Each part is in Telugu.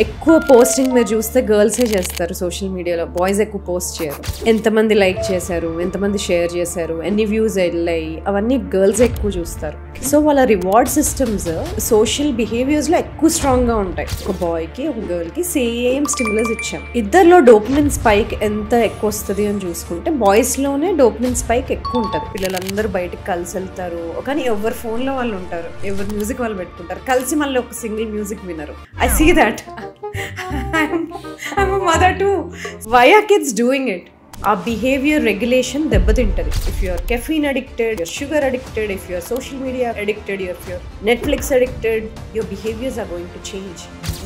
ఎక్కువ పోస్టింగ్ మీరు చూస్తే గర్ల్సే చేస్తారు సోషల్ మీడియాలో, బాయ్స్ ఎక్కువ పోస్ట్ చేయరు. ఎంతమంది లైక్ చేశారు, ఎంతమంది షేర్ చేశారు, ఎన్ని వ్యూస్ వెళ్ళాయి, అవన్నీ గర్ల్స్ ఎక్కువ చూస్తారు. సో వాళ్ళ రివార్డ్ సిస్టమ్స్ సోషల్ బిహేవియర్స్లో ఎక్కువ స్ట్రాంగ్గా ఉంటాయి. ఒక బాయ్కి ఒక గర్ల్కి సేమ్ స్టిమ్యులస్ ఇచ్చాం. ఇద్దరిలో డోపమిన్ స్పైక్ ఎంత ఎక్కువ వస్తుంది అని చూసుకుంటే బాయ్స్లోనే డోపమిన్ స్పైక్ ఎక్కువ ఉంటుంది. పిల్లలందరూ బయటకు కలిసి వెళ్తారు, కానీ ఎవరి ఫోన్లో వాళ్ళు ఉంటారు, ఎవరి మ్యూజిక్ వాళ్ళు పెట్టుకుంటారు, కలిసి మళ్ళీ ఒక సింగిల్ మ్యూజిక్ వినరు. I see that. I'm a mother too. Why are kids doing it? Our behavior regulation దెబ్బతింటది. If you're caffeine addicted, you're sugar addicted, if you're social media addicted, if you're Netflix addicted, your behaviors are going to change.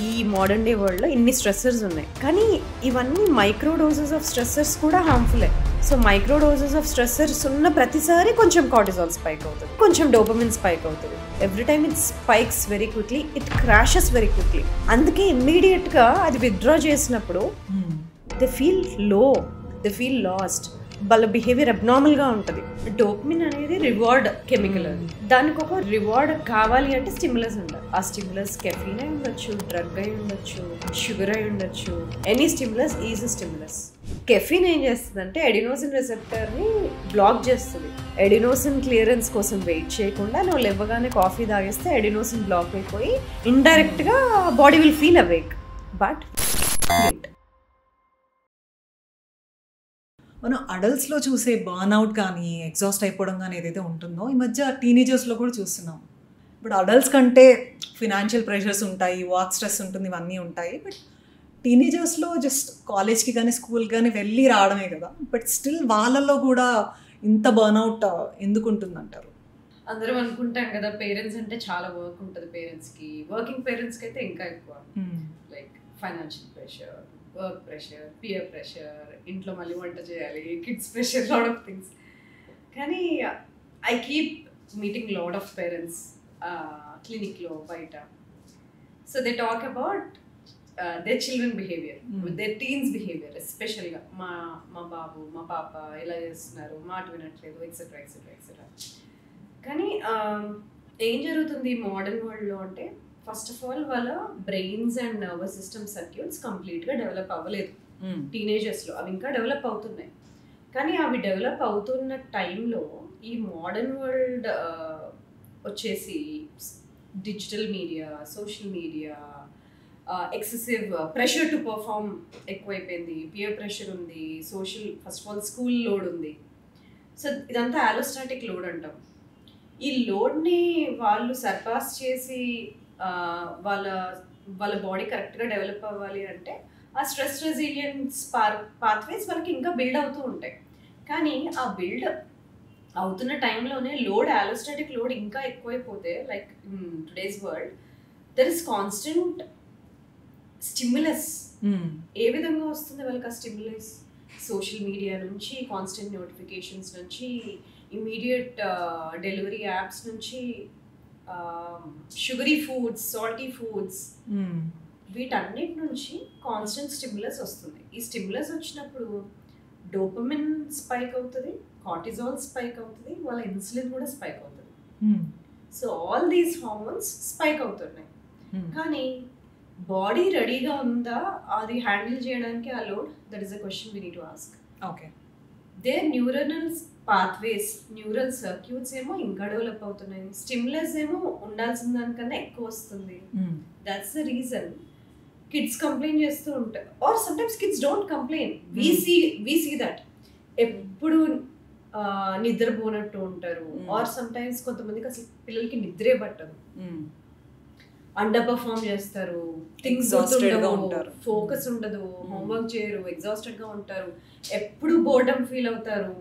ఈ మోడర్న్ డే వరల్డ్ లో ఇన్ని స్ట్రెస్సర్స్ ఉన్నాయి, కానీ ఇవన్నీ మైక్రో డోసెస్ ఆఫ్ స్ట్రెస్సర్స్ కూడా హార్మ్ఫుల్లే. So micro doses of stressors ఉన్న ప్రతిసారి కొంచెం కార్టిజాల్ స్పైక్ అవుతుంది, కొంచెం డోపమిన్ స్పైక్ అవుతుంది. Every time it spikes very quickly, it crashes very quickly. అందుకే ఇమ్మీడియట్గా అది విత్డ్రా చేసినప్పుడు they feel low, they feel last, వాళ్ళ బిహేవియర్ అబ్నార్మల్గా ఉంటుంది. డోపమిన్ అనేది రివార్డ్ కెమికల్. దానికి ఒక రివార్డ్ కావాలి అంటే స్టిమ్యులస్ ఉండాలి. ఆ స్టిమ్యులస్ కెఫీన్ అయి ఉండొచ్చు, డ్రగ్ అయి ఉండొచ్చు, షుగర్ అయి ఉండొచ్చు. Any stimulus is a stimulus. Caffeine ఏం చేస్తుంది అంటే ఎడినోసిన్ రిసెప్టర్ని బ్లాక్ చేస్తుంది. ఎడినోసిన్ క్లియరెన్స్ కోసం వెయిట్ చేయకుండా నువ్వు లేవగానే కాఫీ తాగేస్తే ఎడినోసిన్ బ్లాక్ అయిపోయి ఇండైరెక్ట్గా body will feel awake. But మనం అడల్ట్స్లో చూసే బర్న్అవుట్ కానీ ఎగ్జాస్ట్ అయిపోవడం కానీ ఏదైతే ఉంటుందో ఈ మధ్య టీనేజర్స్లో కూడా చూస్తున్నాం. ఇప్పుడు అడల్ట్స్ కంటే ఫినాన్షియల్ ప్రెషర్స్ ఉంటాయి, వర్క్ స్ట్రెస్ ఉంటుంది, ఇవన్నీ ఉంటాయి. బట్ టీనేజర్స్లో జస్ట్ కాలేజ్కి కానీ స్కూల్కి కానీ వెళ్ళి రావడమే కదా, బట్ స్టిల్ వాళ్ళల్లో కూడా ఇంత బర్న్అవుట్ ఎందుకు ఉంటుందంటారు? అందరం అనుకుంటాం కదా పేరెంట్స్ అంటే చాలా వర్క్ ఉంటుంది పేరెంట్స్కి. వర్కింగ్ పేరెంట్స్కి అయితే ఇంకా ఎక్కువ, like financial pressure, work pressure, peer pressure, ఇంట్లో మళ్ళీ వంట చేయాలి, kids pressure, lot of things. కానీ I keep meeting lot of parents క్లినిక్లో బయట. So they talk about their children behavior, their teens behavior, ఎస్పెషల్గా మా బాబు మా పాప ఇలా చేస్తున్నారు, మాట వినట్లేదు, ఎక్సెట్రా ఎక్సెట్రా ఎక్సెట్రా. కానీ ఏం జరుగుతుంది మోడర్న్ వరల్డ్లో అంటే, ఫస్ట్ ఆఫ్ ఆల్ వాళ్ళ brains and nervous system circuits కంప్లీట్గా డెవలప్ అవ్వలేదు టీనేజర్స్లో. అవి ఇంకా డెవలప్ అవుతున్నాయి. కానీ అవి డెవలప్ అవుతున్న టైంలో ఈ మోడర్న్ వరల్డ్ వచ్చేసి digital media, social media, excessive pressure to perform ఎక్కువైపోయింది, పియర్ ప్రెషర్ ఉంది, social first of all school load ఉంది. సో ఇదంతా ఆలోస్టాటిక్ లోడ్ అంటాం. ఈ లోడ్ని వాళ్ళు సర్పాస్ చేసి వాళ్ళ వాళ్ళ బాడీ కరెక్ట్గా డెవలప్ అవ్వాలి అంటే ఆ స్ట్రెస్ రెసిలియన్స్ పాత్వేస్ వాళ్ళకి ఇంకా బిల్డ్ అవుతూ ఉంటాయి. కానీ ఆ బిల్డ్ అవుతున్న టైంలోనే లోడ్, ఆలోస్టాటిక్ లోడ్ ఇంకా ఎక్కువైపోతే, like today's world there is constant stimulus. ఏ విధంగా వస్తుంది వాళ్ళకి ఆ స్టిమ్యులస్? సోషల్ మీడియా నుంచి, కాన్స్టెంట్ నోటిఫికేషన్స్ నుంచి, ఇమీడియట్ డెలివరీ యాప్స్ నుంచి, షుగరీ ఫుడ్స్, సాల్టీ ఫుడ్స్, వీటన్నిటి నుంచి కాన్స్టెంట్ స్టిమ్యులస్ వస్తుంది. ఈ స్టిమ్యులస్ వచ్చినప్పుడు డోపమిన్ స్పైక్ అవుతుంది, కార్టిజాల్ స్పైక్ అవుతుంది, వాళ్ళ ఇన్సులిన్ కూడా స్పైక్ అవుతుంది. So all these hormones spike అవుతున్నాయి. కానీ బాడీ రెడీగా ఉందా అది హ్యాండిల్ చేయడానికి ఆ load? That is a question we need to ask. Okay, there neuronal pathways, neural circuits ఏమో ఇంకా డెవలప్ అవుతున్నాయి, స్టిమ్యులస్ ఏమో ఉండాల్సిన దానికన్నా ఎక్కువ వస్తుంది. That's the reason kids complaint చేస్తూ ఉంటారు. Or sometimes kids don't complain, we see that ఎప్పుడు నిద్రపోనట్టు ఉంటారు. ఆర్ సమ్టైమ్స్ కొంతమందికి అసలు పిల్లలకి నిద్రే పట్టదు, అండర్ పర్ఫార్మ్ చేస్తారు, థింగ్స్ ఉంటారు, ఫోకస్ ఉండదు, హోంవర్క్ చేయరు, ఎగ్జాస్టెడ్ గా ఉంటారు, ఎప్పుడు బోర్డమ్ ఫీల్ అవుతారు,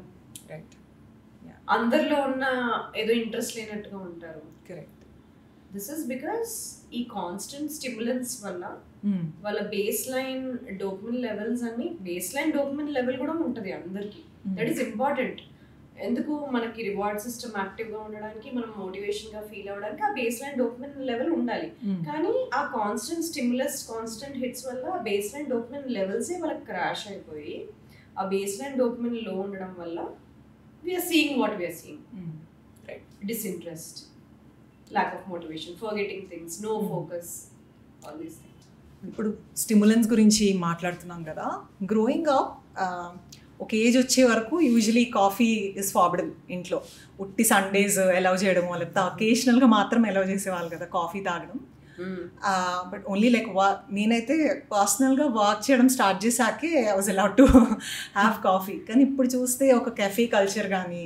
అందరిలో ఉన్న ఏదో ఇంట్రెస్ట్ లేనట్టుగా ఉంటారు. దిస్ ఇస్ బికాస్ ఈ కాన్స్టెంట్ స్టిమ్యులెన్స్ వల్ల వాళ్ళ బేస్ లైన్ డోపమిన్ లెవెల్స్ అన్ని, బేస్ లైన్ డోపమిన్ లెవెల్ కూడా ఉంటుంది అందరికి. That is important. ఎందుకు? మనకి రివార్డ్ సిస్టమ్ యాక్టివ్గా ఉండడానికి, మనం మోటివేషన్గా ఫీల్ అవ్వడానికి ఆ బేస్ లైన్ డోపమిన్ లెవెల్ ఉండాలి. కానీ ఆ కాన్స్టెంట్ స్టిమ్యులస్, కాన్స్టెంట్ హిట్స్ వల్ల ఆ బేస్ లైన్ డోపమిన్ లెవెల్సే వాళ్ళకి క్రాష్ అయిపోయి, ఆ బేస్ లైన్ డోపమిన్ లో ఉండడం వల్ల we're seeing what we're seeing. Disinterest, lack of motivation, forgetting things, no focus, all these things. ఇప్పుడు స్టిములెన్స్ గురించి మాట్లాడుతున్నాం కదా. గ్రోయింగ్ అప్ ఒక ఏజ్ వచ్చే వరకు యూజువలీ కాఫీ ఇస్ ఫార్బిడన్ ఇంట్లో. ఉట్టి సండేస్ అలౌ చేయడమో లేకపోతే అకేషనల్గా మాత్రం అలౌ చేసేవాళ్ళు కదా కాఫీ తాగడం. బట్ ఓన్లీ లైక్ నేనైతే పర్సనల్గా వర్క్ చేయడం స్టార్ట్ చేశాకే I was allowed to have coffee. కానీ ఇప్పుడు చూస్తే ఒక కెఫీ కల్చర్ కానీ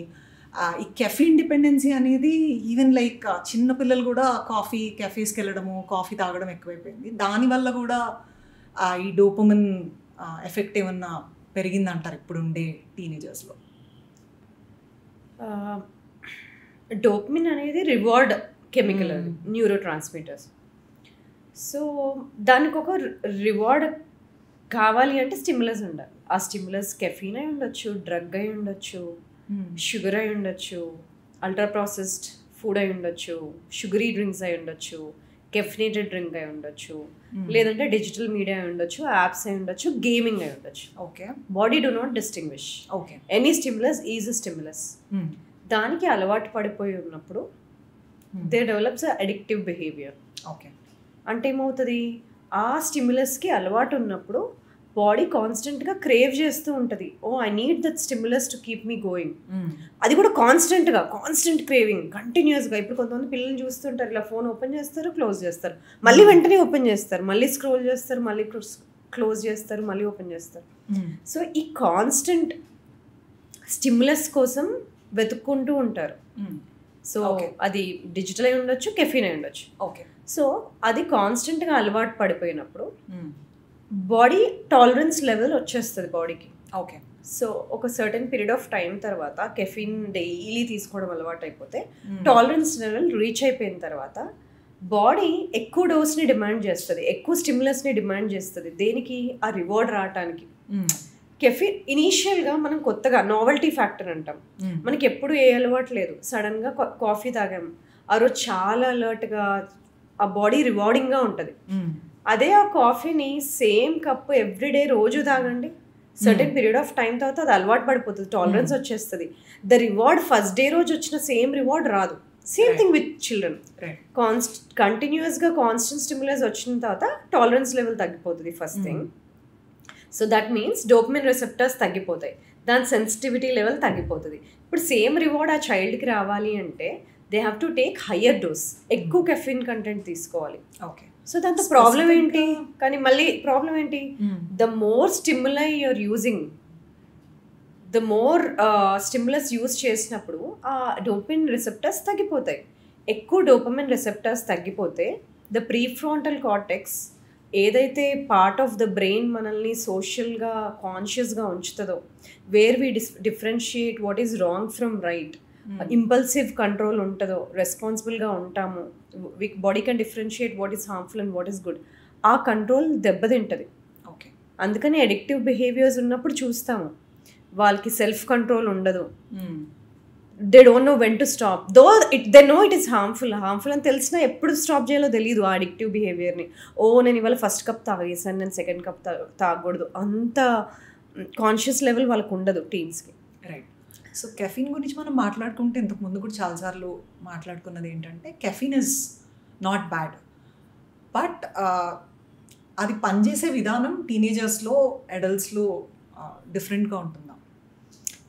ఈ కెఫీ ఇండిపెండెన్సీ అనేది ఈవెన్ లైక్ చిన్నపిల్లలు కూడా కెఫీస్కి వెళ్ళడము కాఫీ తాగడం ఎక్కువైపోయింది. దానివల్ల కూడా ఈ డోపమిన్ ఎఫెక్ట్ ఏమన్నా పెరిగిందంటారు ఇప్పుడుండే టీనేజర్స్లో? డోపమిన్ అనేది రివార్డ్ కెమికల్, అది న్యూరో ట్రాన్స్మిటర్స్. సో దానికి ఒక రివార్డ్ కావాలి అంటే స్టిమ్యులస్ ఉండాలి. ఆ స్టిమ్యులస్ కెఫీన్ అయి ఉండొచ్చు, డ్రగ్ అయి ఉండొచ్చు, షుగర్ అయి ఉండొచ్చు, అల్ట్రా ప్రాసెస్డ్ ఫుడ్ అయి ఉండొచ్చు, షుగరీ డ్రింక్స్ అయి ఉండొచ్చు, కెఫినేటెడ్ డ్రింక్ అయి ఉండొచ్చు, లేదంటే డిజిటల్ మీడియా అయి ఉండొచ్చు, యాప్స్ అయి ఉండొచ్చు, గేమింగ్ అయి ఉండొచ్చు. Okay, body do not distinguish. Okay, any stimulus is a stimulus. దానికి అలవాటు పడిపోయి ఉన్నప్పుడు they develops addictive behaviour. Okay, అంటే ఏమవుతుంది, ఆ స్టిమ్యులస్కి అలవాటు ఉన్నప్పుడు బాడీ కాన్స్టెంట్గా క్రేవ్ చేస్తూ ఉంటుంది. Oh I need that stimulus to keep me going. అది కూడా కాన్స్టెంట్ క్రేవింగ్, కంటిన్యూస్గా. ఇప్పుడు కొంతమంది పిల్లల్ని చూస్తుంటారు, ఇలా ఫోన్ ఓపెన్ చేస్తారు, క్లోజ్ చేస్తారు, మళ్ళీ వెంటనే ఓపెన్ చేస్తారు, మళ్ళీ స్క్రోల్ చేస్తారు, మళ్ళీ క్లోజ్ చేస్తారు, మళ్ళీ ఓపెన్ చేస్తారు. సో ఈ కాన్స్టెంట్ స్టిమ్యులస్ కోసం వెతుక్కుంటూ ఉంటారు. సో అది డిజిటల్ అయి ఉండొచ్చు, కెఫీన్ అయి ఉండొచ్చు. ఓకే, సో అది కాన్స్టెంట్గా అలవాటు పడిపోయినప్పుడు బాడీ టాలరెన్స్ లెవెల్ వచ్చేస్తుంది బాడీకి. ఓకే, సో ఒక సర్టెన్ పీరియడ్ ఆఫ్ టైం తర్వాత కెఫీన్ డైలీ తీసుకోవడం అలవాటు అయిపోతే టాలరెన్స్ లెవెల్ రీచ్ అయిపోయిన తర్వాత బాడీ ఎక్కువ డోస్ని డిమాండ్ చేస్తుంది, ఎక్కువ స్టిమ్యులస్ని డిమాండ్ చేస్తుంది. దేనికి? ఆ రివార్డ్ రావటానికి. కెఫీన్ ఇనీషియల్గా మనం కొత్తగా నావెల్టీ ఫ్యాక్టర్ అంటాం. మనకి ఎప్పుడు ఏ అలవాటు లేదు, సడన్గా కాఫీ తాగాము, ఆ రోజు చాలా అలర్ట్గా, ఆ బాడీ రివార్డింగ్గా ఉంటుంది. అదే ఆ కాఫీని సేమ్ కప్పు ఎవ్రీడే రోజు తాగండి, సర్టెన్ పీరియడ్ ఆఫ్ టైం తర్వాత అది అలవాటు పడిపోతుంది, టాలరెన్స్ వచ్చేస్తుంది. ద రివార్డ్ ఫస్ట్ డే రోజు వచ్చిన సేమ్ రివార్డ్ రాదు. Same thing with children. కంటిన్యూస్గా కాన్స్టెంట్ స్టిమ్యులస్ వచ్చిన తర్వాత టాలరెన్స్ లెవెల్ తగ్గిపోతుంది first thing. So that means dopamine receptors తగ్గిపోతాయి, దాని సెన్సిటివిటీ లెవెల్ తగ్గిపోతుంది. ఇప్పుడు సేమ్ రివార్డ్ ఆ చైల్డ్కి రావాలి అంటే they have to take higher dose, ఎక్కువ కెఫిన్ కంటెంట్ తీసుకోవాలి. ఓకే, సో దాంతో ప్రాబ్లం ఏంటి? కానీ మళ్ళీ ప్రాబ్లం ఏంటి? The more stimuli you are using, the more stimulus use చేసినప్పుడు ఆ డోపమిన్ రిసెప్టర్స్ తగ్గిపోతాయి. ఎక్కువ డోపమిన్ రిసెప్టర్స్ తగ్గిపోతే ద ప్రీఫ్రాంటల్ కార్టెక్స్, ఏదైతే పార్ట్ ఆఫ్ ద బ్రెయిన్ మనల్ని సోషల్గా కాన్షియస్గా ఉంచుతుందో, where we differentiate what is wrong from right, impulsive control ఉంటుందో, రెస్పాన్సిబుల్గా ఉంటాము, body can differentiate what is harmful and what is good, ఆ కంట్రోల్ దెబ్బతింటుంది. ఓకే, అందుకని అడిక్టివ్ బిహేవియర్స్ ఉన్నప్పుడు చూస్తాము వాళ్ళకి సెల్ఫ్ కంట్రోల్ ఉండదు. They don't know when to stop, they know it is harmful అని తెలిసినా ఎప్పుడు స్టాప్ చేయాలో తెలియదు ఆ అడిక్టివ్ బిహేవియర్ని. ఓ నేను ఇవాళ ఫస్ట్ కప్ తాగేసాను, నేను సెకండ్ కప్ తాగకూడదు, అంత కాన్షియస్ లెవెల్ వాళ్ళకు ఉండదు టీన్స్కి. రైట్. సో కెఫీన్ గురించి మనం మాట్లాడుకుంటే ఇంతకు ముందు కూడా చాలాసార్లు మాట్లాడుకున్నది ఏంటంటే caffeine is not bad, but అది పనిచేసే విధానం టీనేజర్స్లో అడల్ట్స్లో డిఫరెంట్గా ఉంటుందా?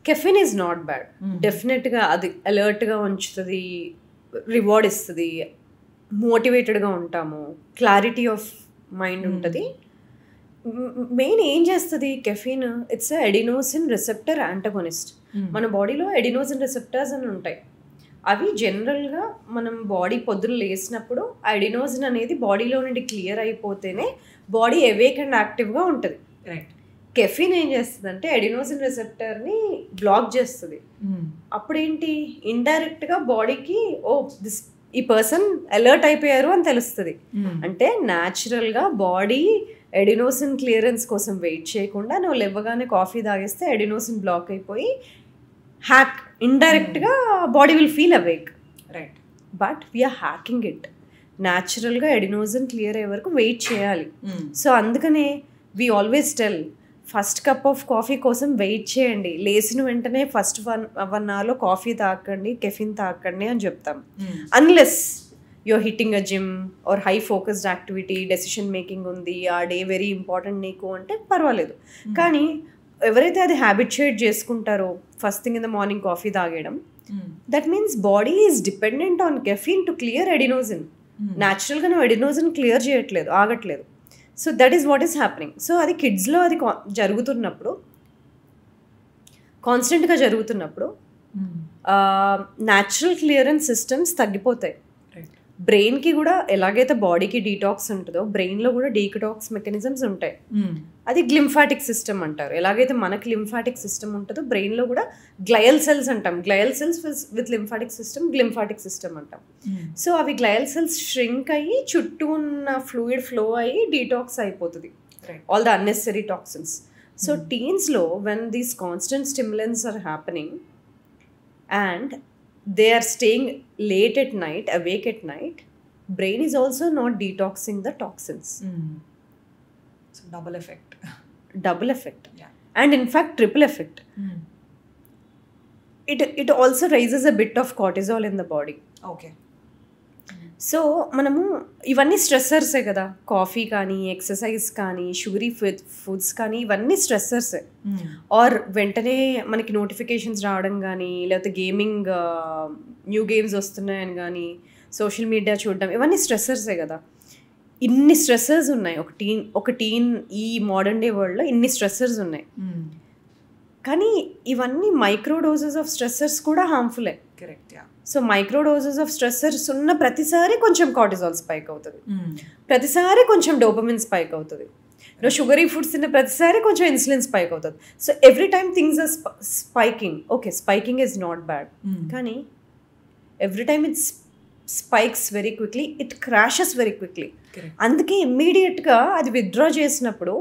కెఫిన్ ఈజ్ నాట్ బ్యాడ్, డెఫినెట్గా అది అలర్ట్గా ఉంచుతుంది, రివార్డ్ ఇస్తుంది, మోటివేటెడ్గా ఉంటాము, క్లారిటీ ఆఫ్ మైండ్ ఉంటుంది. మెయిన్ ఏం చేస్తుంది caffeine? It's adenosine receptor antagonist. మన బాడీలో ఎడినోసిన్ రిసెప్టర్స్ అని ఉంటాయి. అవి జనరల్గా మనం బాడీ పొద్దున లేసినప్పుడు ఆ ఎడినోసిన్ అనేది బాడీలో నుండి క్లియర్ అయిపోతేనే బాడీ అవేక్ అండ్ యాక్టివ్గా ఉంటుంది. రైట్. కెఫీన్ ఏం చేస్తుంది అంటే ఎడినోసిన్ రిసెప్టర్ని బ్లాక్ చేస్తుంది. అప్పుడేంటి, ఇండైరెక్ట్గా బాడీకి ఓ ఈ పర్సన్ అలర్ట్ అయిపోయారు అని తెలుస్తుంది. అంటే న్యాచురల్గా బాడీ ఎడినోసిన్ క్లియరెన్స్ కోసం వెయిట్ చేయకుండా నువ్వు లేవగానే కాఫీ తాగేస్తే ఎడినోసిన్ బ్లాక్ అయిపోయి హ్యాక్, ఇండైరెక్ట్గా body will feel awake. Right. But we're hacking it. న్యాచురల్గా ఎడినోసిన్ క్లియర్ అయ్యే వరకు వెయిట్ చేయాలి. సో అందుకనే we always tell, first cup of coffee కోసం వెయిట్ చేయండి, లేచిన వెంటనే ఫస్ట్ 1 అవర్లో కాఫీ తాకండి, కెఫిన్ తాకండి అని చెప్తాం. Unless you're hitting a gym or high focused activity, decision making ఉంది, ఆ డే వెరీ ఇంపార్టెంట్ నీకు అంటే పర్వాలేదు. కానీ ఎవరైతే అది హ్యాబిచుయేట్ చేసుకుంటారో first thing in the morning coffee తాగేయడం, that means body is dependent on caffeine to clear adenosine. న్యాచురల్గా నువ్వు ఎడినోజిన్ క్లియర్ చేయట్లేదు, ఆగట్లేదు. So that is what is happening. So అది కిడ్స్లో అది జరుగుతున్నప్పుడు, కాన్స్టెంట్గా జరుగుతున్నప్పుడు న్యాచురల్ క్లియరెన్స్ సిస్టమ్స్ తగ్గిపోతాయి. బ్రెయిన్కి కూడా ఎలాగైతే బాడీకి డీటాక్స్ ఉంటుందో బ్రెయిన్లో కూడా డీటాక్స్ మెకానిజమ్స్ ఉంటాయి. అది గ్లింఫాటిక్ సిస్టమ్ అంటారు. ఎలాగైతే మనకి లింఫాటిక్ సిస్టమ్ ఉంటుందో బ్రెయిన్లో కూడా గ్లయల్ సెల్స్ అంటాం. Glial cells with lymphatic system glymphatic system అంటాం. సో అవి గ్లయల్ సెల్స్ ష్రింక్ అయ్యి చుట్టూ ఉన్న ఫ్లూయిడ్ ఫ్లో అయ్యి డీటాక్స్ అయిపోతుంది all the unnecessary toxins. So టీన్స్లో when these constant stimulants are happening and they are staying late at night, awake at night, brain is also not detoxing the toxins. So double effect. Yeah. And in fact triple effect. It also raises a bit of cortisol in the body. Okay. So మనము ఇవన్నీ స్ట్రెస్సర్సే కదా, కాఫీ కానీ ఎక్సర్సైజ్ కానీ షుగరీ ఫుడ్స్ కానీ ఇవన్నీ స్ట్రెస్సర్సే. ఆర్ వెంటనే మనకి నోటిఫికేషన్స్ రావడం కానీ, లేకపోతే గేమింగ్ న్యూ గేమ్స్ వస్తున్నాయని కానీ, సోషల్ మీడియా చూడడం, ఇవన్నీ స్ట్రెస్సర్సే కదా. ఇన్ని స్ట్రెస్సర్స్ ఉన్నాయి ఒక టీన్ ఈ మోడర్న్ డే వరల్డ్లో ఇన్ని స్ట్రెస్సర్స్ ఉన్నాయి. కానీ ఇవన్నీ మైక్రో డోసెస్ ఆఫ్ స్ట్రెస్సర్స్ కూడా హార్మ్ఫుల్లే. Correct. Yeah. So micro doses of stressors ఉన్న ప్రతిసారి కొంచెం కార్టిజాల్ స్పైక్ అవుతుంది, ప్రతిసారి కొంచెం డోపమిన్ స్పైక్ అవుతుంది. షుగరీ ఫుడ్స్ తిన్న ప్రతిసారి కొంచెం ఇన్సులిన్ స్పైక్ అవుతుంది. So every time things are spiking. Okay, spiking is not bad, కానీ every time it's spikes very quickly, it crashes very quickly. అందుకే ఇమ్మీడియట్గా అది విత్డ్రా చేసినప్పుడు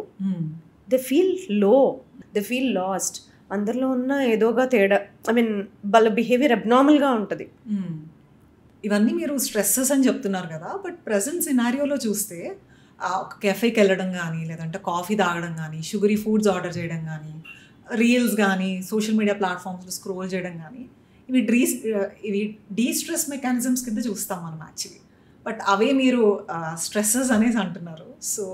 they feel low, they feel lost. అందరిలో ఉన్న ఏదోగా తేడా, ఐ మీన్ వాళ్ళ బిహేవియర్ అబ్నార్మల్గా ఉంటుంది. ఇవన్నీ మీరు స్ట్రెస్సెస్ అని చెప్తున్నారు కదా, బట్ ప్రజెంట్ సినారియోలో చూస్తే ఒక కెఫేకి వెళ్ళడం కానీ, లేదంటే కాఫీ తాగడం కానీ, షుగరీ ఫుడ్స్ ఆర్డర్ చేయడం కానీ, రీల్స్ కానీ, సోషల్ మీడియా ప్లాట్ఫామ్స్లో స్క్రోల్ చేయడం కానీ, ఇవి డీస్ట్రెస్ మెకానిజమ్స్ కింద చూస్తాం మనం యాక్చువల్లీ. బట్ అవే మీరు స్ట్రెస్సెస్ అనేసి అంటున్నారు. So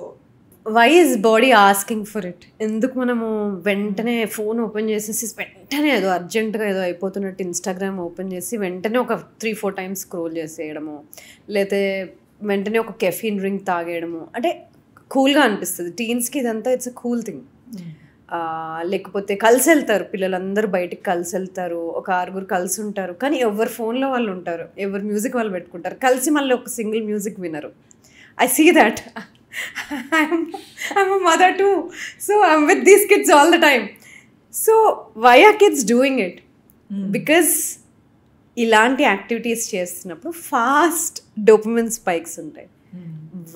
why is body asking for it? ఎందుకు మనము వెంటనే ఫోన్ ఓపెన్ చేసేసి వెంటనే ఏదో అర్జెంటుగా ఏదో అయిపోతున్నట్టు ఇన్స్టాగ్రామ్ ఓపెన్ చేసి వెంటనే ఒక 3-4 టైమ్స్ స్క్రోల్ చేసేయడము, లేకపోతే వెంటనే ఒక కెఫీన్ డ్రింక్ తాగేయడము, అంటే కూల్గా అనిపిస్తుంది టీన్స్కి. ఇదంతా ఇట్స్ అ కూల్ థింగ్. లేకపోతే కలిసి వెళ్తారు, పిల్లలందరూ బయటికి కలిసి వెళ్తారు, ఒక 6 కలిసి ఉంటారు, కానీ ఎవరి ఫోన్లో వాళ్ళు ఉంటారు, ఎవరి మ్యూజిక్ వాళ్ళు పెట్టుకుంటారు, కలిసి మళ్ళీ ఒక సింగిల్ మ్యూజిక్ వినరు. I see that. I'm a mother too, so I'm with these kids all the time. So why are kids doing it? Because ఇలాంటి యాక్టివిటీస్ చేస్తున్నప్పుడు ఫాస్ట్ డోపమిన్ స్పైక్స్ ఉంటాయి.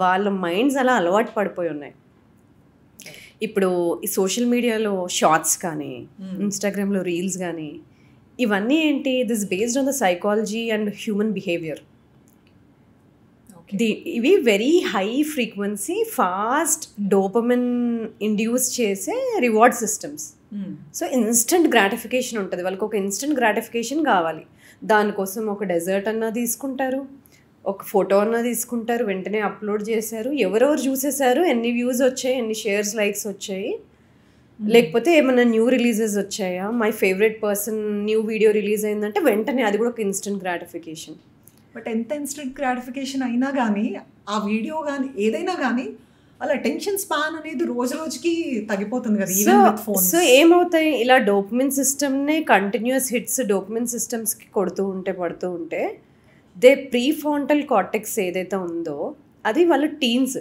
వాళ్ళ మైండ్స్ అలా అలవాటు పడిపోయి ఉన్నాయి. ఇప్పుడు ఈ సోషల్ మీడియాలో షార్ట్స్ కానీ, ఇన్స్టాగ్రామ్లో రీల్స్ కానీ, ఇవన్నీ ఏంటి, this based on the psychology and human behaviour. ఇవి very high frequency fast dopamine induce చేసే reward systems. So instant gratification ఉంటుంది వాళ్ళకి, ఒక ఇన్స్టెంట్ గ్రాటిఫికేషన్ కావాలి. దానికోసం ఒక డెజర్ట్ అన్నా తీసుకుంటారు, ఒక ఫోటో అన్నా తీసుకుంటారు, వెంటనే అప్లోడ్ చేశారు, ఎవరెవరు చూసేశారు, ఎన్ని వ్యూస్ వచ్చాయి, ఎన్ని షేర్స్, లైక్స్ వచ్చాయి, లేకపోతే ఏమైనా న్యూ రిలీజెస్ వచ్చాయా, my favourite person new video release అయిందంటే వెంటనే అది కూడా ఒక ఇన్స్టెంట్ గ్రాటిఫికేషన్. బట్ ఎంత ఇన్స్టెంట్ గ్రాటిఫికేషన్ అయినా కానీ, ఆ వీడియో కానీ ఏదైనా కానీ, వాళ్ళ అటెన్షన్ స్పాన్ అనేది రోజు రోజుకి తగ్గిపోతుంది కదా. సో ఏమవుతాయి, ఇలా డోపమిన్ సిస్టమ్నే కంటిన్యూస్ హిట్స్ డోపమిన్ సిస్టమ్స్కి పడుతూ ఉంటే దే ప్రీఫ్రాంటల్ కార్టెక్స్ ఏదైతే ఉందో అది వాళ్ళ టీన్స్,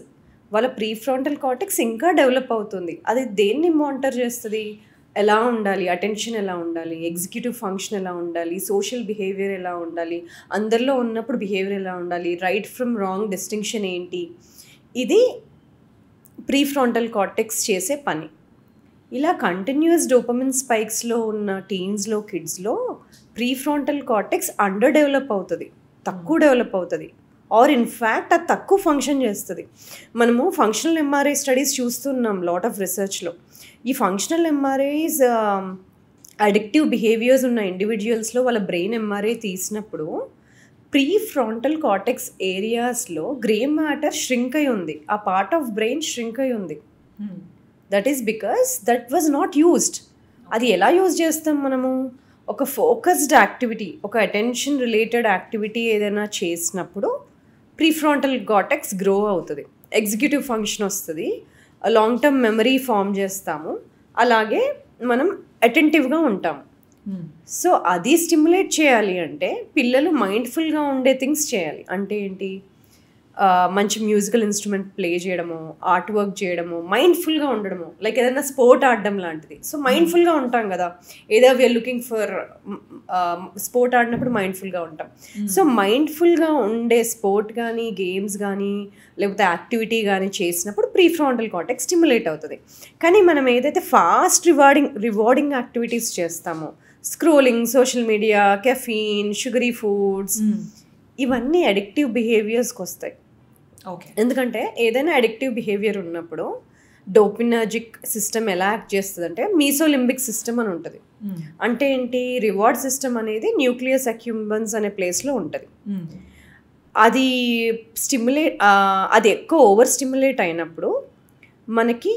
వాళ్ళ ప్రీఫ్రాంటల్ కార్టెక్స్ ఇంకా డెవలప్ అవుతుంది. అది దేన్ని మానిటర్ చేస్తుంది, ఎలా ఉండాలి, అటెన్షన్ ఎలా ఉండాలి, ఎగ్జిక్యూటివ్ ఫంక్షన్ ఎలా ఉండాలి, సోషల్ బిహేవియర్ ఎలా ఉండాలి, అందరిలో ఉన్నప్పుడు బిహేవియర్ ఎలా ఉండాలి, రైట్ ఫ్రమ్ రాంగ్ డిస్టింక్షన్ ఏంటి, ఇది ప్రీఫ్రాంటల్ కార్టెక్స్ చేసే పని. ఇలా కంటిన్యూస్ డోపమిన్ స్పైక్స్లో ఉన్న టీన్స్లో, కిడ్స్లో ప్రీఫ్రాంటల్ కార్టెక్స్ అండర్ డెవలప్ అవుతుంది, తక్కువ డెవలప్ అవుతుంది, ఆర్ ఇన్ఫ్యాక్ట్ అది తక్కువ ఫంక్షన్ చేస్తుంది. మనము ఫంక్షనల్ ఎంఆర్ఐ స్టడీస్ చూస్తున్నాం లాట్ ఆఫ్ రీసెర్చ్లో. ఈ ఫంక్షనల్ ఎంఆర్ఐస్ అడిక్టివ్ బిహేవియర్స్ ఉన్న ఇండివిజువల్స్లో వాళ్ళ బ్రెయిన్ ఎంఆర్ఐ తీసినప్పుడు ప్రీ ఫ్రాంటల్ కార్టెక్స్ ఏరియాస్లో గ్రే మ్యాటర్ ష్రింక్ అయి ఉంది, ఆ పార్ట్ ఆఫ్ బ్రెయిన్ ష్రింక్ అయి ఉంది. That is because that was not used. అది ఎలా యూజ్ చేస్తాం మనము? ఒక ఫోకస్డ్ యాక్టివిటీ, ఒక అటెన్షన్ రిలేటెడ్ యాక్టివిటీ ఏదైనా చేసినప్పుడు ప్రీఫ్రాంటల్ కార్టెక్స్ గ్రో అవుతుంది, ఎగ్జిక్యూటివ్ ఫంక్షన్ వస్తుంది, లాంగ్ టర్మ్ మెమరీ ఫామ్ చేస్తాము, అలాగే మనం అటెంటివ్గా ఉంటాము. సో అది స్టిమ్యులేట్ చేయాలి అంటే పిల్లలు మైండ్ఫుల్గా ఉండే థింగ్స్ చేయాలి. అంటే ఏంటి? మంచి మ్యూజికల్ ఇన్స్ట్రుమెంట్ ప్లే చేయడము, ఆర్ట్ వర్క్ చేయడము, మైండ్ఫుల్గా ఉండడము, లైక్ ఏదైనా స్పోర్ట్ ఆడడం లాంటిది. సో మైండ్ఫుల్గా ఉంటాం కదా, ఏదో వీఆర్ లుకింగ్ ఫర్ స్పోర్ట్ ఆడినప్పుడు మైండ్ఫుల్గా ఉంటాం. సో మైండ్ఫుల్గా ఉండే స్పోర్ట్ కానీ గేమ్స్ కానీ లేకపోతే యాక్టివిటీ కానీ చేసినప్పుడు ప్రీఫ్రాంటల్ కార్టెక్స్ స్టిమ్యులేట్ అవుతుంది. కానీ మనం ఏదైతే ఫాస్ట్ రివార్డింగ్ యాక్టివిటీస్ చేస్తామో, scrolling, social media, caffeine, sugary foods, ఇవన్నీ అడిక్టివ్ బిహేవియర్స్కి వస్తాయి. ఓకే. ఎందుకంటే ఏదైనా అడిక్టివ్ బిహేవియర్ ఉన్నప్పుడు డోపినర్జిక్ సిస్టమ్ ఎలా యాక్ట్ చేస్తుంది అంటే మీసోలింబిక్ సిస్టమ్ అని ఉంటుంది. అంటే ఏంటి? రివార్డ్ సిస్టమ్ అనేది న్యూక్లియస్ అక్యుంబన్స్ అనే ప్లేస్లో ఉంటుంది. అది అది ఎక్కువ ఓవర్ స్టిమ్యులేట్ అయినప్పుడు మనకి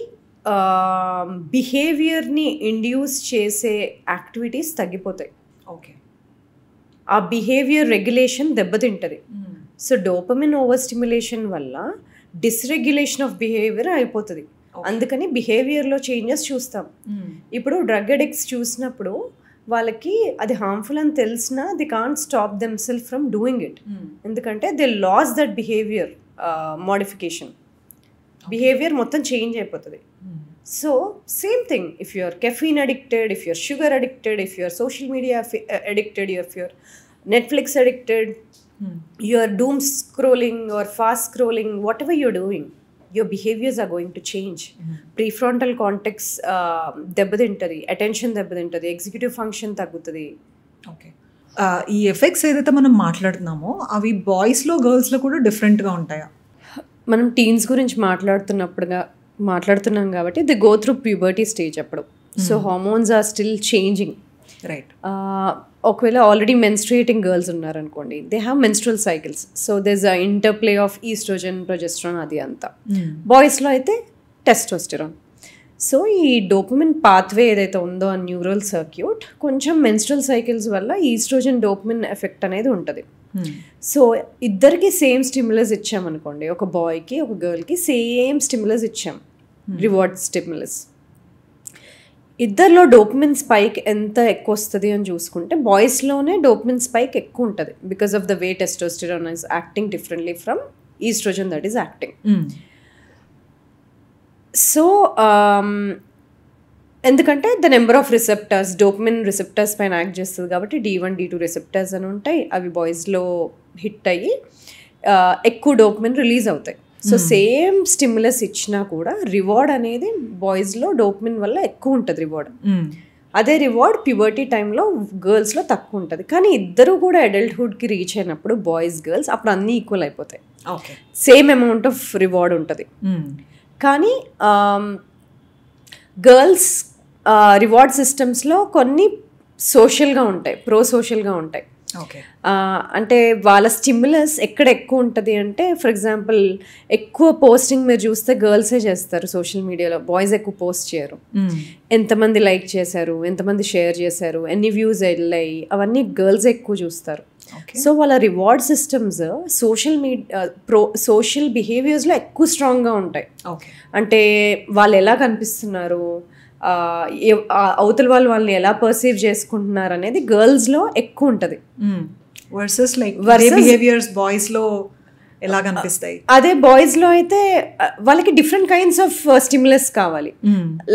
బిహేవియర్ని ఇండ్యూస్ చేసే యాక్టివిటీస్ తగ్గిపోతాయి. ఓకే. ఆ బిహేవియర్ రెగ్యులేషన్ దెబ్బతింటుంది. సో డోపమిన్ ఓవర్ స్టిమ్యులేషన్ వల్ల డిస్రెగ్యులేషన్ ఆఫ్ బిహేవియర్ అయిపోతుంది. అందుకని బిహేవియర్లో చేంజెస్ చూస్తాం. ఇప్పుడు డ్రగ్ అడిక్ట్స్ చూసినప్పుడు వాళ్ళకి అది హార్మ్ఫుల్ అని తెలిసినా they can't stop themself from doing it. ఎందుకంటే they lose that behaviour modification, behaviour మొత్తం చేంజ్ అయిపోతుంది. So same thing, if you are caffeine addicted, if you are sugar addicted, if you are social media addicted, if you are Netflix addicted, you are doom scrolling or fast scrolling, whatever you're doing, your behaviors are going to change. Prefrontal cortex దెబ్బతింటుంది, అటెన్షన్ దెబ్బతింటుంది, ఎగ్జిక్యూటివ్ ఫంక్షన్ తగ్గుతుంది. ఓకే. ఈ ఎఫెక్ట్స్ ఏదైతే మనం మాట్లాడుతున్నామో అవి బాయ్స్లో గర్ల్స్లో కూడా డిఫరెంట్గా ఉంటాయా? మనం టీన్స్ గురించి మాట్లాడుతున్నాం కాబట్టి they go through puberty stage అప్పుడు. So hormones are still changing. Right. ఒకవేళ ఆల్రెడీ మెన్స్ట్రుయేటింగ్ గర్ల్స్ ఉన్నారనుకోండి, they have menstrual cycles. So there's a interplay of oestrogen, progesterone, అది అంతా. బాయ్స్లో అయితే టెస్టోస్టెరాన్. సో ఈ డోపమిన్ పాత్వే ఏదైతే ఉందో ఆ న్యూరల్ సర్క్యూట్ కొంచెం మెన్స్ట్రల్ సైకిల్స్ వల్ల ఈస్ట్రోజన్ డోపమిన్ ఎఫెక్ట్ అనేది ఉంటుంది. సో ఇద్దరికి సేమ్ స్టిమ్యులస్ ఇచ్చామనుకోండి, ఒక బాయ్కి ఒక గర్ల్కి సేమ్ స్టిమ్యులస్ ఇచ్చాం, రివార్డ్ స్టిమ్యులస్. ఇద్దరిలో డోపమిన్ స్పైక్ ఎంత ఎక్కువ వస్తుంది అని చూసుకుంటే బాయ్స్లోనే డోపమిన్ స్పైక్ ఎక్కువ ఉంటుంది, because of the way testosterone is acting differently from oestrogen that is acting. So ఎందుకంటే the number of receptors, dopamine receptors పైన యాక్ట్ చేస్తుంది కాబట్టి D1, D2 రిసెప్టర్స్ అని ఉంటాయి. అవి బాయ్స్లో హిట్ అయ్యి ఎక్కువ డోపమిన్ రిలీజ్ అవుతాయి. సో సేమ్ స్టిమ్యులస్ ఇచ్చినా కూడా రివార్డ్ అనేది బాయ్స్లో డోపమిన్ వల్ల ఎక్కువ ఉంటుంది రివార్డ్. అదే రివార్డ్ ప్యూబర్టీ టైంలో గర్ల్స్లో తక్కువ ఉంటుంది. కానీ ఇద్దరు కూడా అడల్ట్హుడ్కి రీచ్ అయినప్పుడు బాయ్స్ గర్ల్స్ అప్పుడు అన్నీ ఈక్వల్ అయిపోతాయి. Okay. Same amount of reward ఉంటుంది. కానీ గర్ల్స్ రివార్డ్ సిస్టమ్స్లో కొన్ని సోషల్గా ఉంటాయి, ప్రో సోషల్గా ఉంటాయి. ఓకే. అంటే వాళ్ళ స్టిమ్యులస్ ఎక్కడ ఎక్కువ ఉంటుంది అంటే, ఫర్ ఎగ్జాంపుల్ ఎక్కువ పోస్టింగ్ మీరు చూస్తే గర్ల్సే చేస్తారు సోషల్ మీడియాలో, బాయ్స్ ఎక్కువ పోస్ట్ చేయరు. ఎంతమంది లైక్ చేశారు, ఎంతమంది షేర్ చేశారు, ఎన్ని వ్యూస్ వెళ్ళాయి, అవన్నీ గర్ల్స్ ఎక్కువ చూస్తారు. సో వాళ్ళ రివార్డ్ సిస్టమ్స్ సోషల్ బిహేవియర్స్లో ఎక్కువ స్ట్రాంగ్గా ఉంటాయి. అంటే వాళ్ళు ఎలా కనిపిస్తున్నారు, అవతల వాళ్ళని ఎలా పర్సీవ్ చేసుకుంటున్నారు అనేది గర్ల్స్లో ఎక్కువ ఉంటుంది. వర్సెస్ లైక్ బిహేవియర్స్ బాయ్స్లో ఎలా కనిపిస్తాయి. అదే బాయ్స్లో అయితే వాళ్ళకి డిఫరెంట్ కైండ్స్ ఆఫ్ స్టిమ్యులస్ కావాలి.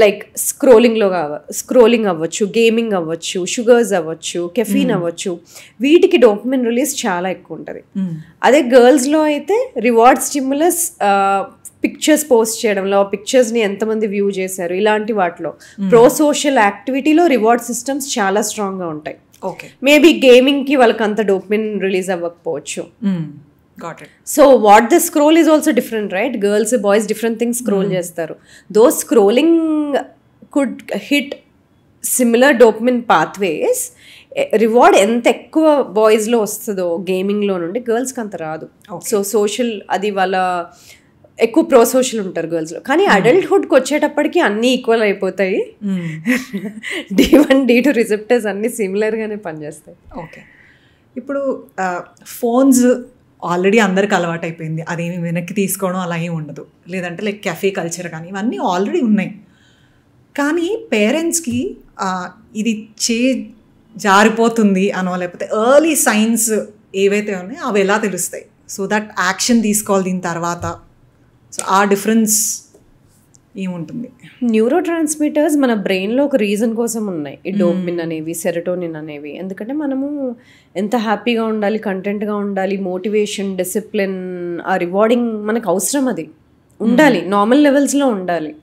లైక్ స్క్రోలింగ్ అవ్వచ్చు, గేమింగ్ అవ్వచ్చు, షుగర్స్ అవ్వచ్చు, కెఫీన్ అవ్వచ్చు, వీటికి డోపమిన్ రిలీజ్ చాలా ఎక్కువ ఉంటుంది. అదే గర్ల్స్లో అయితే రివార్డ్ స్టిమ్యులస్ పిక్చర్స్ పోస్ట్ చేయడంలో, పిక్చర్స్ని ఎంతమంది వ్యూ చేశారు, ఇలాంటి వాటిలో ప్రో సోషల్ యాక్టివిటీలో రివార్డ్ సిస్టమ్స్ చాలా స్ట్రాంగ్గా ఉంటాయి. ఓకే. మేబీ గేమింగ్కి వాళ్ళకి అంత డోపమిన్ రిలీజ్ అవ్వకపోవచ్చు. Got it. So what the scroll is also different, right? Girls, boys, different things scroll చేస్తారు. Those scrolling could hit similar dopamine pathways reward ఎంత ఎక్కువ బాయ్స్లో వస్తుందో గేమింగ్లో నుండి గర్ల్స్కి అంత రాదు. సో సోషల్ అది వాళ్ళ ఎక్కువ ప్రో సోషల్ ఉంటారు గర్ల్స్లో. కానీ అడల్ట్హుడ్కి వచ్చేటప్పటికి అన్నీ ఈక్వల్ అయిపోతాయి. D1 D2 రిసెప్టర్స్ అన్నీ సిమిలర్గానే పనిచేస్తాయి. ఓకే, ఇప్పుడు ఫోన్స్ ఆల్రెడీ అందరికి అలవాటు అయిపోయింది, అదేమి వెనక్కి తీసుకోవడం అలా ఏమి ఉండదు. లేదంటే లైక్ కెఫే కల్చర్ కానీ ఇవన్నీ ఆల్రెడీ ఉన్నాయి. కానీ పేరెంట్స్కి ఇది జారిపోతుంది అనో లేకపోతే ఎర్లీ సైన్స్ ఏవైతే ఉన్నాయో అవి ఎలా తెలుస్తాయి? సో దట్ యాక్షన్ తీసుకోవాలి దీని తర్వాత. సో ఆ డిఫరెన్స్ ఏముంటుంది? న్యూరో ట్రాన్స్మిటర్స్ మన బ్రెయిన్లో ఒక రీజన్ కోసం ఉన్నాయి, ఈ డోపమిన్ అనేవి, సెరటోనిన్ అనేవి. ఎందుకంటే మనము ఎంత హ్యాపీగా ఉండాలి, కంటెంట్గా ఉండాలి, మోటివేషన్, డిసిప్లిన్, ఆ రివార్డింగ్ మనకు అవసరం. అది ఉండాలి, నార్మల్ లెవెల్స్లో ఉండాలి,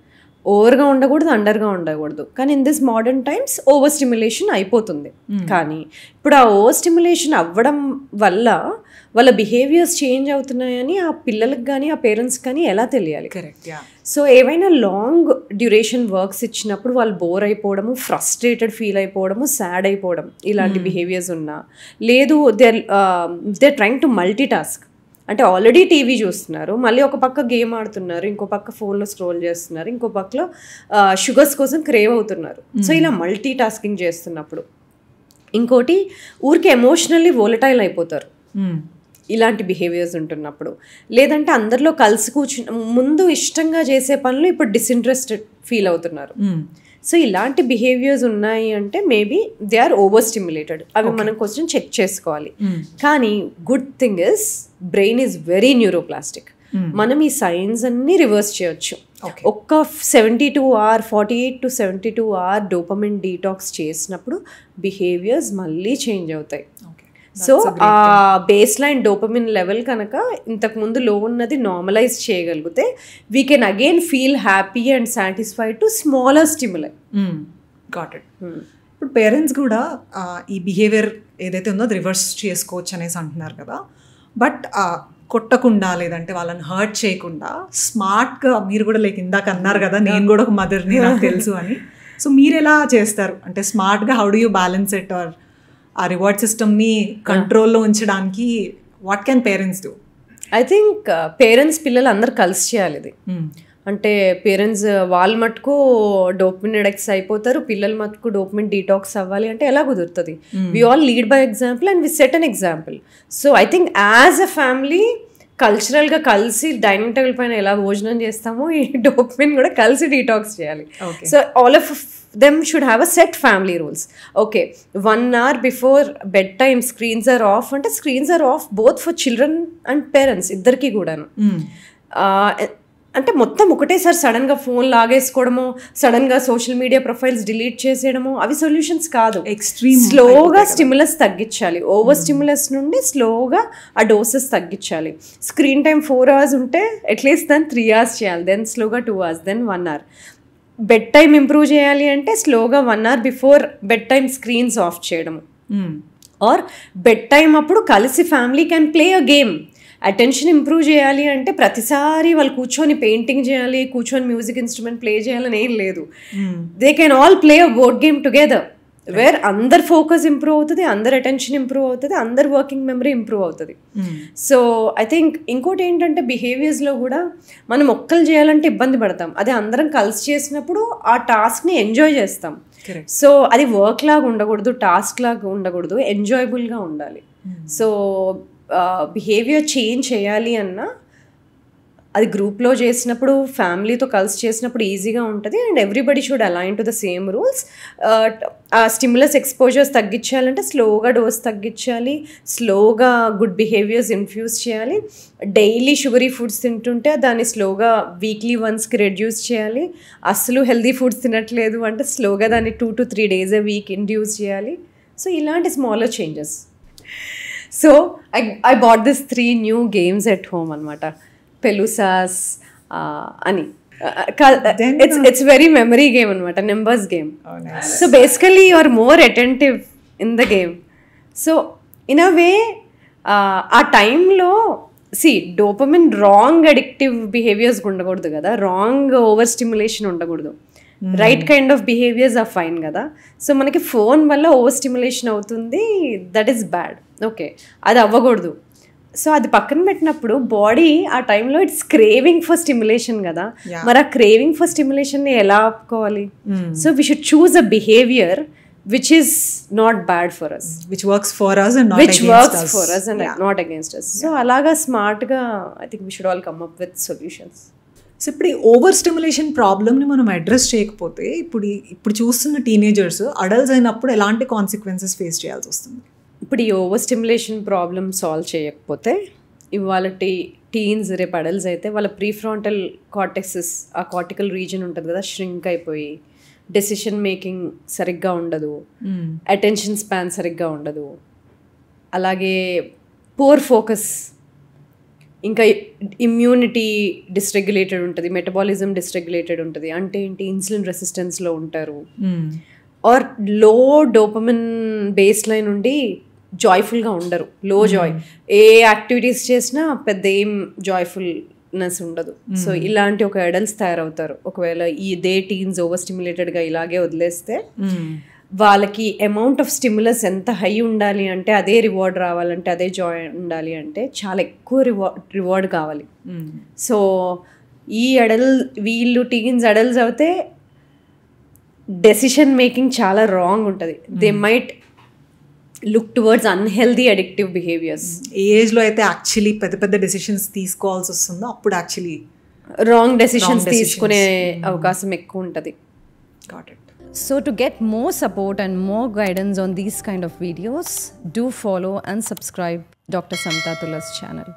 ఓవర్గా ఉండకూడదు, అండర్గా ఉండకూడదు. కానీ in this modern times over stimulation అయిపోతుంది. కానీ ఇప్పుడు ఆ ఓవర్ స్టిమ్యులేషన్ అవ్వడం వల్ల వాళ్ళ బిహేవియర్స్ చేంజ్ అవుతున్నాయని ఆ పిల్లలకు కానీ ఆ పేరెంట్స్ కానీ ఎలా తెలియాలి? కరెక్ట్. సో ఏవైనా లాంగ్ డ్యూరేషన్ వర్క్స్ ఇచ్చినప్పుడు వాళ్ళు బోర్ అయిపోవడము, ఫ్రస్ట్రేటెడ్ ఫీల్ అయిపోవడము, సాడ్ అయిపోవడం, ఇలాంటి బిహేవియర్స్ ఉన్నా, లేదు they trying to multi task. అంటే ఆల్రెడీ టీవీ చూస్తున్నారు, మళ్ళీ ఒక పక్క గేమ్ ఆడుతున్నారు, ఇంకో పక్క ఫోన్లో స్క్రోల్ చేస్తున్నారు, ఇంకో పక్కలో షుగర్స్ కోసం క్రేవ్ అవుతున్నారు. సో ఇలా మల్టీ టాస్కింగ్ చేస్తున్నప్పుడు, ఇంకోటి ఊరికి ఎమోషనల్లీ వోలటైల్ అయిపోతారు ఇలాంటి బిహేవియర్స్ ఉంటున్నప్పుడు. లేదంటే అందరిలో కలిసి ముందు ఇష్టంగా చేసే పనులు ఇప్పుడు డిసింట్రెస్టెడ్ ఫీల్ అవుతున్నారు. సో ఇలాంటి బిహేవియర్స్ ఉన్నాయి అంటే maybe they are over stimulated. అవి మనం కొంచెం చెక్ చేసుకోవాలి. కానీ good thing is brain is very neuroplastic. మనం ఈ సైన్స్ అన్ని రివర్స్ చేయొచ్చు. ఒక్క 72 hour 48 to 72 hour dopamine detox చేసినప్పుడు బిహేవియర్స్ మళ్ళీ చేంజ్ అవుతాయి. సో ఆ బేస్ లైన్ డోపమిన్ లెవెల్ కనుక ఇంతకుముందు లో ఉన్నది నార్మలైజ్ చేయగలిగితే we can again feel happy and satisfied to smaller stimuli. Got it. ఇప్పుడు పేరెంట్స్ కూడా ఈ బిహేవియర్ ఏదైతే ఉందో అది రివర్స్ చేసుకోవచ్చు అనేసి అంటున్నారు కదా. బట్ కొట్టకుండా లేదంటే వాళ్ళని హర్ట్ చేయకుండా స్మార్ట్గా మీరు కూడా లైక్ ఇందాక అన్నారు కదా, నేను కూడా ఒక మదర్ని నాకు తెలుసు అని. సో మీరు ఎలా చేస్తారు అంటే స్మార్ట్గా? How do you balance it? Or ఆ రివార్డ్ సిస్టమ్ని కంట్రోల్లో ఉంచడానికి what can parents do? I think parents పిల్లలు అందరు కలిసి చేయాలి ఇది. అంటే పేరెంట్స్ వాళ్ళు మటుకు డోపమిన్ అడిక్ట్స్ అయిపోతారు, పిల్లలు మటుకు డోపమిన్ డీటాక్స్ అవ్వాలి అంటే ఎలా కుదురుతుంది? We all lead by example and we set an example. So I think as a family కల్చరల్గా కలిసి డైనింగ్ టేబుల్ పైన ఎలా భోజనం చేస్తామో ఈ డోపమిన్ కూడా కలిసి డీటాక్స్ చేయాలి. So all of them should have a set family rules. Okay, 1 hour before bedtime screens are off. అంటే screens are off both for children and parents, ఇద్దరికి కూడాను. అంటే మొత్తం ఒకటేసారి సడన్గా ఫోన్ లాగేసుకోవడము, సడన్గా సోషల్ మీడియా ప్రొఫైల్స్ డిలీట్ చేసేయడము అవి సొల్యూషన్స్ కాదు. ఎక్స్ట్రీమ్ స్లోగా స్టిమ్యులస్ తగ్గించాలి. ఓవర్ స్టిమ్యులస్ నుండి స్లోగా ఆ డోసెస్ తగ్గించాలి. స్క్రీన్ టైం 4 hours ఉంటే అట్లీస్ట్ దాన్ని 3 hours చేయాలి, దెన్ స్లోగా 2 hours, then 1 hour. Bed time improve చేయాలి అంటే స్లోగా 1 hour before bed time screens off చేయడము. ఆర్ బెడ్ టైం అప్పుడు కలిసి family can play a game. Attention improve చేయాలి అంటే ప్రతిసారి వాళ్ళు కూర్చొని పెయింటింగ్ చేయాలి, కూర్చొని మ్యూజిక్ ఇన్స్ట్రుమెంట్ ప్లే చేయాలని ఏం లేదు. They can all play a board game together where అందరు ఫోకస్ ఇంప్రూవ్ అవుతుంది, అందరు అటెన్షన్ ఇంప్రూవ్ అవుతుంది, అందరు వర్కింగ్ మెమరీ ఇంప్రూవ్ అవుతుంది. సో ఐ థింక్ ఇంకోటి ఏంటంటే బిహేవియర్స్లో కూడా మనం ఒక్కలు చేయాలంటే ఇబ్బంది పడతాం, అదే అందరం కలిసి చేసినప్పుడు ఆ టాస్క్ని ఎంజాయ్ చేస్తాం. సో అది వర్క్ లాగా ఉండకూడదు, టాస్క్ లాగా ఉండకూడదు, ఎంజాయబుల్గా ఉండాలి. సో బిహేవియర్ చేంజ్ చేయాలి అన్నా అది గ్రూప్లో చేసినప్పుడు, ఫ్యామిలీతో కలిసి చేసినప్పుడు ఈజీగా ఉంటుంది. And everybody should align to the same rules. ఆ స్టిమ్యులస్ ఎక్స్పోజర్స్ తగ్గించాలంటే స్లోగా డోస్ తగ్గించాలి, స్లోగా గుడ్ బిహేవియర్స్ ఇన్ఫ్యూజ్ చేయాలి. డైలీ షుగరీ ఫుడ్స్ తింటుంటే దాన్ని స్లోగా వీక్లీ వన్స్కి రెడ్యూస్ చేయాలి. అసలు హెల్దీ ఫుడ్స్ తినట్లేదు అంటే స్లోగా దాన్ని 2 to 3 days a week induce చేయాలి. సో ఇలాంటి smaller changes. So I bought this 3 new games at home అనమాట. పెలుసాస్ అని ఇట్స్ వెరీ మెమరీ గేమ్ అనమాట, numbers game. So basically you are more attentive in the game. So in a way ఆ టైంలో డోపమిన్ రాంగ్ అడిక్టివ్ బిహేవియర్స్ ఉండకూడదు కదా, రాంగ్ ఓవర్ స్టిమ్యులేషన్ ఉండకూడదు. Right kind of behaviours are fine కదా. సో మనకి ఫోన్ వల్ల ఓవర్ స్టిమ్యులేషన్ అవుతుంది, దట్ ఈస్ బ్యాడ్. ఓకే, అది అవ్వకూడదు. సో అది పక్కన పెట్టినప్పుడు బాడీ ఆ టైంలో ఇట్స్ క్రేవింగ్ ఫర్ స్టిమ్యులేషన్ కదా. మరి ఆ క్రేవింగ్ ఫర్ స్టిమ్యులేషన్ని ఎలా ఆపుకోవాలి? So we should choose a behaviour which is not bad for us, which works for us and not which against works us. for us and not against us. So అలాగా స్మార్ట్ గా I think we should all come up with solutions. So ఇప్పుడు ఈ ఓవర్ స్టిమ్యులేషన్ ప్రాబ్లమ్ని మనం అడ్రస్ చేయకపోతే ఇప్పుడు చూస్తున్న టీనేజర్స్ అడల్ట్స్ అయినప్పుడు ఎలాంటి కాన్సిక్వెన్సెస్ ఫేస్ చేయాల్సి వస్తుంది? ఇప్పుడు ఈ ఓవర్ స్టిమ్యులేషన్ ప్రాబ్లమ్ సాల్వ్ చేయకపోతే ఇవాళ టీన్స్ రేపు అడల్ట్స్ అయితే వాళ్ళ ప్రీఫ్రాంటల్ కార్టెక్సెస్, ఆ కార్టికల్ రీజన్ ఉంటుంది కదా, ష్రింక్ అయిపోయి డెసిషన్ మేకింగ్ సరిగ్గా ఉండదు, అటెన్షన్ స్పాన్ సరిగ్గా ఉండదు, అలాగే పూర్ ఫోకస్, ఇంకా ఇమ్యూనిటీ డిస్రెగ్యులేటెడ్ ఉంటుంది, మెటబాలిజం డిస్రెగ్యులేటెడ్ ఉంటుంది. అంటే ఏంటి, ఇన్సులిన్ రెసిస్టెన్స్లో ఉంటారు, ఆర్ లో డోపమిన్ బేస్ లైన్ ఉండి జాయ్ఫుల్గా ఉండరు, లో జాయ్, ఏ యాక్టివిటీస్ చేసినా పెద్ద ఏం జాయ్ఫుల్నెస్ ఉండదు. సో ఇలాంటి ఒక అడల్ట్స్ తయారవుతారు. ఒకవేళ ఇదే టీన్స్ ఓవర్ స్టిమ్యులేటెడ్గా ఇలాగే వదిలేస్తే వాళ్ళకి అమౌంట్ ఆఫ్ స్టిమ్యులస్ ఎంత హై ఉండాలి అంటే, అదే రివార్డ్ రావాలంటే, అదే జాయ్ ఉండాలి అంటే చాలా ఎక్కువ రివార్డ్ కావాలి. సో ఈ వీళ్ళు టీన్స్ అడల్ట్స్ అయితే డెసిషన్ మేకింగ్ చాలా రాంగ్ ఉంటుంది. They might look towards unhealthy addictive behaviours. ఏ ఏజ్లో అయితే యాక్చువల్లీ పెద్ద పెద్ద డెసిషన్స్ తీసుకోవాల్సి వస్తుందో అప్పుడు యాక్చువల్లీ రాంగ్ డెసిషన్స్ తీసుకునే అవకాశం ఎక్కువ ఉంటుంది. Got it. So to get more support and more guidance on these kind of videos, do follow and subscribe Dr. Samta Tulas channel.